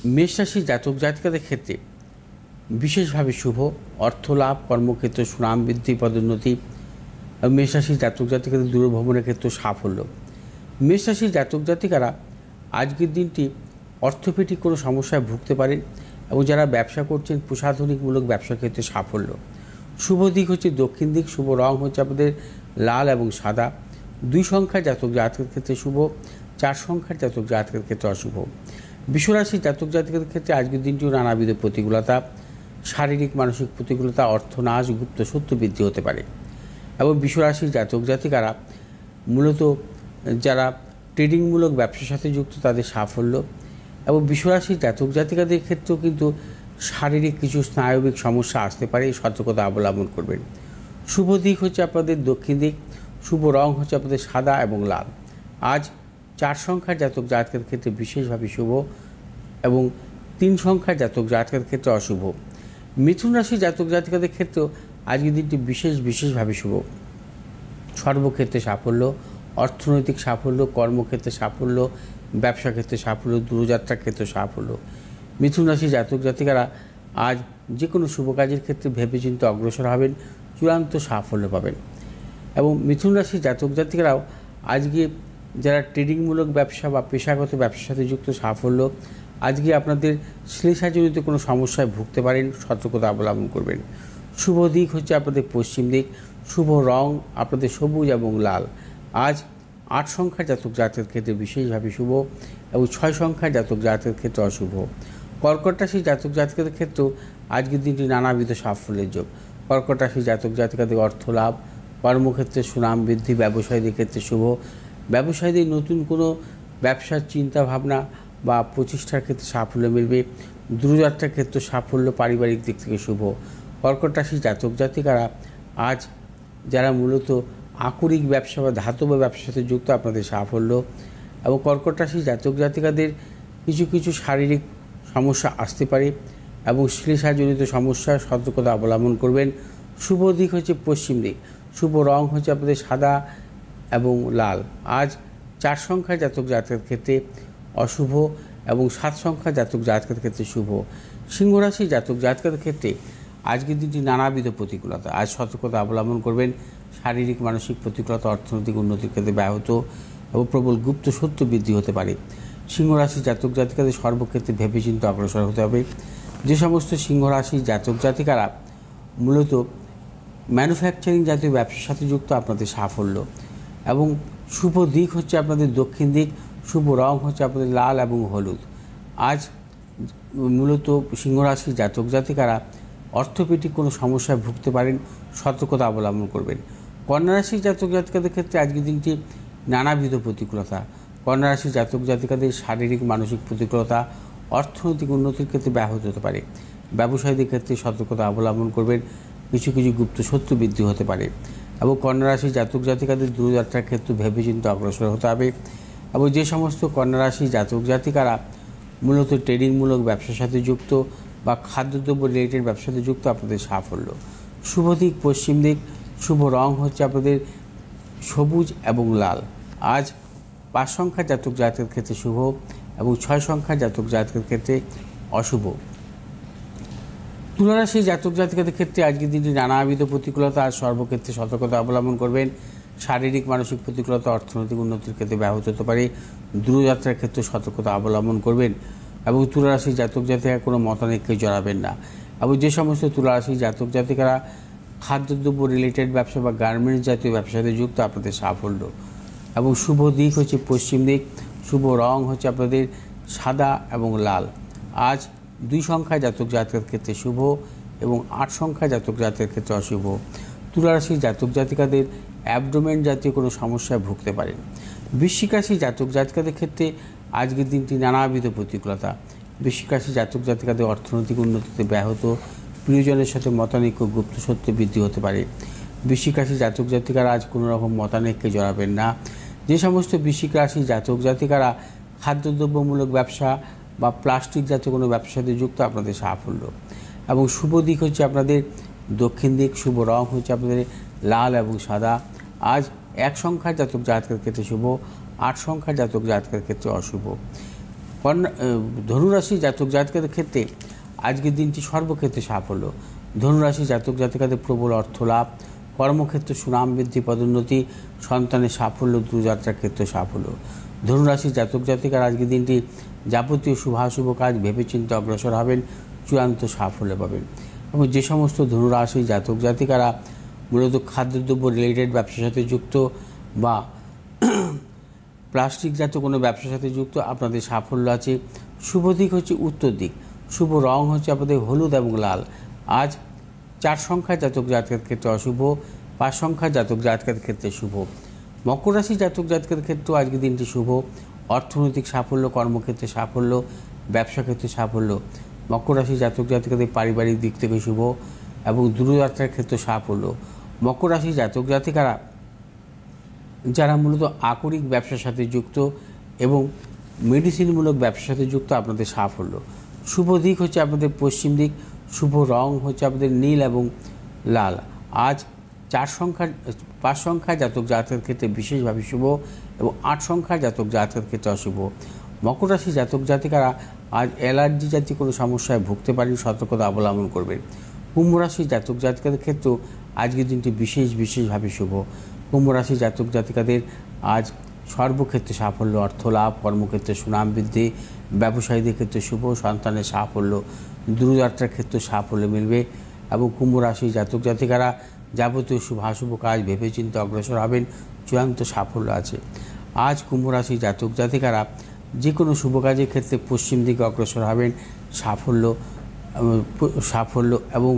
মেষ রাশির জাতক জাতিকাদের ক্ষেত্রে বিশেষভাবে শুভ অর্থলাভ, কর্মক্ষেত্রে সুনাম বৃদ্ধি, পদোন্নতি। মেষ রাশির জাতক জাতিকাদের দূরভ্রমণের ক্ষেত্রে সাফল্য। মেষ রাশির জাতক জাতিকারা আজকের দিনটি অর্থোপেডিক কোনো সমস্যায় ভুগতে পারেন এবং যারা ব্যবসা করছেন প্রসাধনিকমূলক ব্যবসার ক্ষেত্রে সাফল্য। শুভ দিক হচ্ছে দক্ষিণ দিক, শুভ রং হচ্ছে আপনাদের লাল এবং সাদা। 2 সংখ্যার জাতক জাতকের ক্ষেত্রে শুভ, 4 সংখ্যার জাতক জাতকের ক্ষেত্রে অশুভ। বিশ্বরাশির জাতক জাতিকাদের ক্ষেত্রে আজকের দিনটিও নানাবিধ প্রতিকূলতা, শারীরিক মানসিক প্রতিকূলতা, অর্থনাশ, গুপ্ত সত্য বৃদ্ধি হতে পারে। এবং বিশ্বরাশির জাতক জাতিকারা মূলত যারা ট্রেডিংমূলক ব্যবসার সাথে যুক্ত তাদের সাফল্য। এবং বিশ্বরাশির জাতক জাতিকাদের ক্ষেত্রেও কিন্তু শারীরিক কিছু স্নায়বিক সমস্যা আসতে পারে, সতর্কতা অবলম্বন করবেন। শুভ দিক হচ্ছে আপনাদের দক্ষিণ দিক, শুভ রং হচ্ছে আপনাদের সাদা এবং লাল। আজ 4 সংখ্যার জাতক জাতকের ক্ষেত্রে বিশেষভাবে শুভ এবং 3 সংখ্যার জাতক জাতকের ক্ষেত্রে অশুভ। মিথুন রাশির জাতক জাতিকাদের ক্ষেত্রেও আজকের দিনটি বিশেষভাবে শুভ। সর্বক্ষেত্রে সাফল্য, অর্থনৈতিক সাফল্য, কর্মক্ষেত্রে সাফল্য, ব্যবসা ক্ষেত্রে সাফল্য, দূরযাত্রার ক্ষেত্রে সাফল্য। মিথুন রাশির জাতক জাতিকারা আজ যে কোনো শুভ কাজের ক্ষেত্রে ভেবেচিন্তে অগ্রসর হবেন, চূড়ান্ত সাফল্য পাবেন। এবং মিথুন রাশির জাতক জাতিকারাও আজকে যারা ট্রেডিংমূলক ব্যবসা বা পেশাগত ব্যবসার সাথে যুক্ত সাফল্য। আজকে আপনাদের শ্লেষাজনিত কোনো সমস্যায় ভুগতে পারেন, সতর্কতা অবলম্বন করবেন। শুভ দিক হচ্ছে আপনাদের পশ্চিম দিক, শুভ রং আপনাদের সবুজ এবং লাল। আজ 8 সংখ্যার জাতক জাতকের ক্ষেত্রে বিশেষভাবে শুভ এবং 6 সংখ্যার জাতক জাতকের ক্ষেত্রে অশুভ। কর্কট রাশির জাতক জাতিকাদের ক্ষেত্রেও আজকের দিনটি নানাবিধ সাফল্যের যোগ। কর্কট রাশির জাতক জাতিকাদের অর্থ লাভ, কর্মক্ষেত্রে সুনাম বৃদ্ধি, ব্যবসায়ীদের ক্ষেত্রে শুভ। ব্যবসায়ীদের নতুন কোনো ব্যবসার চিন্তাভাবনা বা প্রতিষ্ঠার ক্ষেত্রে সাফল্য মিলবে। দূরযাত্রার ক্ষেত্রে সাফল্য, পারিবারিক দিক থেকে শুভ। কর্কট রাশির জাতক জাতিকারা আজ যারা মূলত আকরিক ব্যবসা বা ধাতব ব্যবসার সাথে যুক্ত আপনাদের সাফল্য। এবং কর্কট রাশির জাতক জাতিকাদের কিছু শারীরিক সমস্যা আসতে পারে এবং শ্লেষাজনিত সমস্যার সতর্কতা অবলম্বন করবেন। শুভ দিক হচ্ছে পশ্চিম দিক, শুভ রং হচ্ছে আপনাদের সাদা এবং লাল। আজ 4 সংখ্যার জাতক জাতকের ক্ষেত্রে অশুভ এবং 7 সংখ্যার জাতক জাতকের ক্ষেত্রে শুভ। সিংহ রাশির জাতক জাতকের ক্ষেত্রে আজকের দিনটি নানাবিধ প্রতিকূলতা, আজ সতর্কতা অবলম্বন করবেন। শারীরিক মানসিক প্রতিকূলতা, অর্থনৈতিক উন্নতির ক্ষেত্রে ব্যাহত এবং প্রবল গুপ্ত সত্য বৃদ্ধি হতে পারে। সিংহ রাশির জাতক জাতিকাদের সর্বক্ষেত্রে ভেবেচিন্তে অগ্রসর হতে হবে। যে সমস্ত সিংহ রাশির জাতক জাতিকারা মূলত ম্যানুফ্যাকচারিং জাতীয় ব্যবসার সাথে যুক্ত আপনাদের সাফল্য। এবং শুভ দিক হচ্ছে আপনাদের দক্ষিণ দিক, শুভ রং হচ্ছে আপনাদের লাল এবং হলুদ। আজ মূলত সিংহ রাশির জাতক জাতিকারা অর্থোপেডিক কোনো সমস্যায় ভুগতে পারেন, সতর্কতা অবলম্বন করবেন। কন্যা রাশির জাতক জাতিকাদের ক্ষেত্রে আজকের দিনটি নানাবিধ প্রতিকূলতা। কন্যা রাশির জাতক জাতিকাদের শারীরিক মানসিক প্রতিকূলতা, অর্থনৈতিক উন্নতির ক্ষেত্রে ব্যাহত হতে পারে। ব্যবসায়ীদের ক্ষেত্রে সতর্কতা অবলম্বন করবেন, কিছু গুপ্ত সত্য বৃদ্ধি হতে পারে। এবং কন্যা রাশির জাতক জাতিকাদের দূরযাত্রার ক্ষেত্রে ভেবেচিন্তে অগ্রসর হতে হবে। এবং যে সমস্ত কন্যা রাশির জাতক জাতিকারা মূলত ট্রেডিংমূলক ব্যবসার সাথে যুক্ত বা খাদ্যদ্রব্য রিলেটেড ব্যবসার সাথে যুক্ত আপনাদের সাফল্য। শুভ দিক পশ্চিম দিক, শুভ রং হচ্ছে আপনাদের সবুজ এবং লাল। আজ 5 সংখ্যার জাতক জাতকের ক্ষেত্রে শুভ এবং 6 সংখ্যার জাতক জাতকের ক্ষেত্রে অশুভ। তুলা রাশির জাতক জাতিকাদের ক্ষেত্রে আজকের দিনটি নানাবিধ প্রতিকূলতা, আর সর্বক্ষেত্রে সতর্কতা অবলম্বন করবেন। শারীরিক মানসিক প্রতিকূলতা, অর্থনৈতিক উন্নতির ক্ষেত্রে ব্যাহত হতে পারে। দূরযাত্রার ক্ষেত্রে সতর্কতা অবলম্বন করবেন। এবং তুলা রাশির জাতক জাতিকা কোনো মতানৈক্যে জড়াবেন না। এবং যে সমস্ত তুলা রাশির জাতক জাতিকারা খাদ্যদ্রব্য রিলেটেড ব্যবসা বা গার্মেন্টস জাতীয় ব্যবসার সাথে যুক্ত আপনাদের সাফল্য। এবং শুভ দিক হচ্ছে পশ্চিম দিক, শুভ রং হচ্ছে আপনাদের সাদা এবং লাল। আজ 2 সংখ্যার জাতক জাতকের ক্ষেত্রে শুভ এবং 8 সংখ্যার জাতক জাতকের ক্ষেত্রে অশুভ। তুলা রাশির জাতক জাতিকাদের অ্যাবডোমেন জাতীয় কোনো সমস্যায় ভুগতে পারেন। বৃশ্চিক রাশির জাতক জাতিকাদের ক্ষেত্রে আজকের দিনটি নানাবিধ প্রতিকূলতা। বৃশ্চিক রাশির জাতক জাতিকাদের অর্থনৈতিক উন্নতিতে ব্যাহত, প্রিয়জনের সাথে মতানৈক্য, গুপ্ত সত্য বৃদ্ধি হতে পারে। বৃশ্চিক রাশির জাতক জাতিকারা আজ কোনো রকম মতানৈক্যে জড়াবেন না। যে সমস্ত বৃশ্চিক রাশির জাতক জাতিকারা খাদ্যদ্রব্যমূলক ব্যবসা বা প্লাস্টিক জাতীয় কোনো ব্যবসার সাথে যুক্ত আপনাদের সাফল্য। এবং শুভ দিক হচ্ছে আপনাদের দক্ষিণ দিক, শুভ রং হচ্ছে আপনাদের লাল এবং সাদা। আজ 1 সংখ্যার জাতক জাতকের ক্ষেত্রে শুভ, 8 সংখ্যার জাতক জাতকের ক্ষেত্রে অশুভ। ধনুরাশি জাতক জাতিকাদের ক্ষেত্রে আজকের দিনটি সর্বক্ষেত্রে সাফল্য। ধনুরাশি জাতক জাতিকাদের প্রবল অর্থ লাভ, কর্মক্ষেত্রে সুনাম বৃদ্ধি, পদোন্নতি, সন্তানের সাফল্য, দূরযাত্রার ক্ষেত্রে সাফল্য। ধনুরাশি জাতক জাতিকার আজকের দিনটি যাবতীয় শুভাশুভ কাজ ভেবেচিন্তে অগ্রসর হবেন, চূড়ান্ত সাফল্য পাবেন। এবং যে সমস্ত ধনুরাশি জাতক জাতিকারা মূলত খাদ্যদ্রব্য রিলেটেড ব্যবসার সাথে যুক্ত বা প্লাস্টিকজাত কোনো ব্যবসার সাথে যুক্ত, আপনাদের সাফল্য আছে। শুভ দিক হচ্ছে উত্তর দিক, শুভ রং হচ্ছে আপনাদের হলুদ এবং লাল। আজ 4 সংখ্যা জাতক জাতকের ক্ষেত্রে অশুভ, 5 সংখ্যা জাতক জাতকের ক্ষেত্রে শুভ। মকর রাশি জাতক জাতকের ক্ষেত্রেও আজকের দিনটি শুভ, অর্থনৈতিক সাফল্য, কর্মক্ষেত্রে সাফল্য, ব্যবসা ক্ষেত্রে সাফল্য। মকর রাশি জাতক জাতিকাদের পারিবারিক দিক থেকে শুভ এবং দূরযাত্রার ক্ষেত্রে সাফল্য। মকর রাশি জাতক জাতিকারা যারা মূলত আকরিক ব্যবসার সাথে যুক্ত এবং মেডিসিনমূলক ব্যবসার সাথে যুক্ত, আপনাদের সাফল্য। শুভ দিক হচ্ছে আপনাদের পশ্চিম দিক, শুভ রং হচ্ছে আপনাদের নীল এবং লাল। আজ 5 সংখ্যা জাতক জাতকের ক্ষেত্রে বিশেষভাবে শুভ এবং 8 সংখ্যা জাতক জাতকের ক্ষেত্রে অশুভ। মকর রাশি জাতক জাতিকারা আজ অ্যালার্জি জাতীয় কোনো সমস্যায় ভুগতে পারেন, সতর্কতা অবলম্বন করবেন। কুম্ভ রাশি জাতক জাতিকাদের ক্ষেত্রেও আজকের দিনটি বিশেষভাবে শুভ। কুম্ভ রাশি জাতক জাতিকাদের আজ সর্বক্ষেত্রে সাফল্য, অর্থ লাভ, কর্মক্ষেত্রে সুনাম বৃদ্ধি, ব্যবসায়ীদের ক্ষেত্রে শুভ, সন্তানের সাফল্য, দূরযাত্রার ক্ষেত্রে সাফল্য মিলবে এবং কুম্ভ রাশি জাতক জাতিকারা যাবতীয় শুভাশুভ কাজ ভেবেচিন্তে অগ্রসর হবেন, চূড়ান্ত সাফল্য আছে। আজ কুম্ভ রাশি জাতক জাতিকারা যে কোনো শুভ কাজের ক্ষেত্রে পশ্চিম দিকে অগ্রসর হবেন, সাফল্য এবং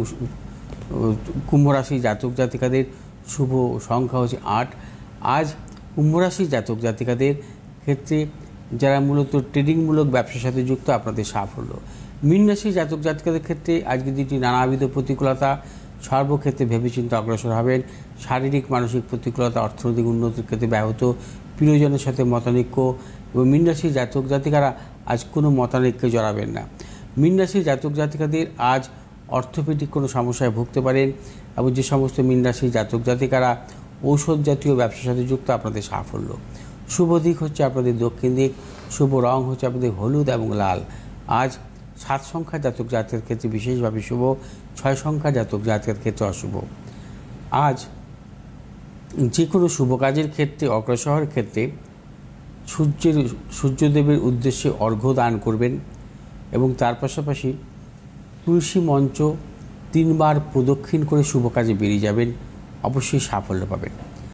কুম্ভ রাশি জাতক জাতিকাদের শুভ সংখ্যা হচ্ছে 8। আজ কুম্ভ রাশি জাতক জাতিকাদের ক্ষেত্রে যারা মূলত ট্রেডিংমূলক ব্যবসার সাথে যুক্ত, আপনাদের সাফল্য। মীন রাশি জাতক জাতিকাদের ক্ষেত্রে আজকের দিনটি নানাবিধ প্রতিকূলতা, সর্বক্ষেত্রে ভেবেচিন্তে অগ্রসর হবেন, শারীরিক মানসিক প্রতিকূলতা, অর্থনৈতিক উন্নতির ক্ষেত্রে ব্যাহত, প্রিয়জনের সাথে মতানৈক্য এবং মীন রাশি জাতক জাতিকারা আজ কোনো মতানৈক্যে জড়াবেন না। মীন রাশি জাতক জাতিকাদের আজ অর্থোপেডিক কোনো সমস্যায় ভুগতে পারেন এবং যে সমস্ত মীন রাশি জাতক জাতিকারা ঔষধ জাতীয় ব্যবসার সাথে যুক্ত, আপনাদের সাফল্য। শুভ দিক হচ্ছে আপনাদের দক্ষিণ দিক, শুভ রং হচ্ছে আপনাদের হলুদ এবং লাল। আজ 7 সংখ্যা জাতক জাতকের ক্ষেত্রে বিশেষভাবে শুভ, 6 সংখ্যা জাতক জাতকের ক্ষেত্রে অশুভ। আজ যে কোনো শুভ কাজের ক্ষেত্রে অগ্রসরের ক্ষেত্রে সূর্যদেবের উদ্দেশ্যে অর্ঘ্য দান করবেন এবং তার পাশাপাশি তুলসী মঞ্চ 3 বার প্রদক্ষিণ করে শুভ কাজে বেরিয়ে যাবেন, অবশ্যই সাফল্য পাবেন।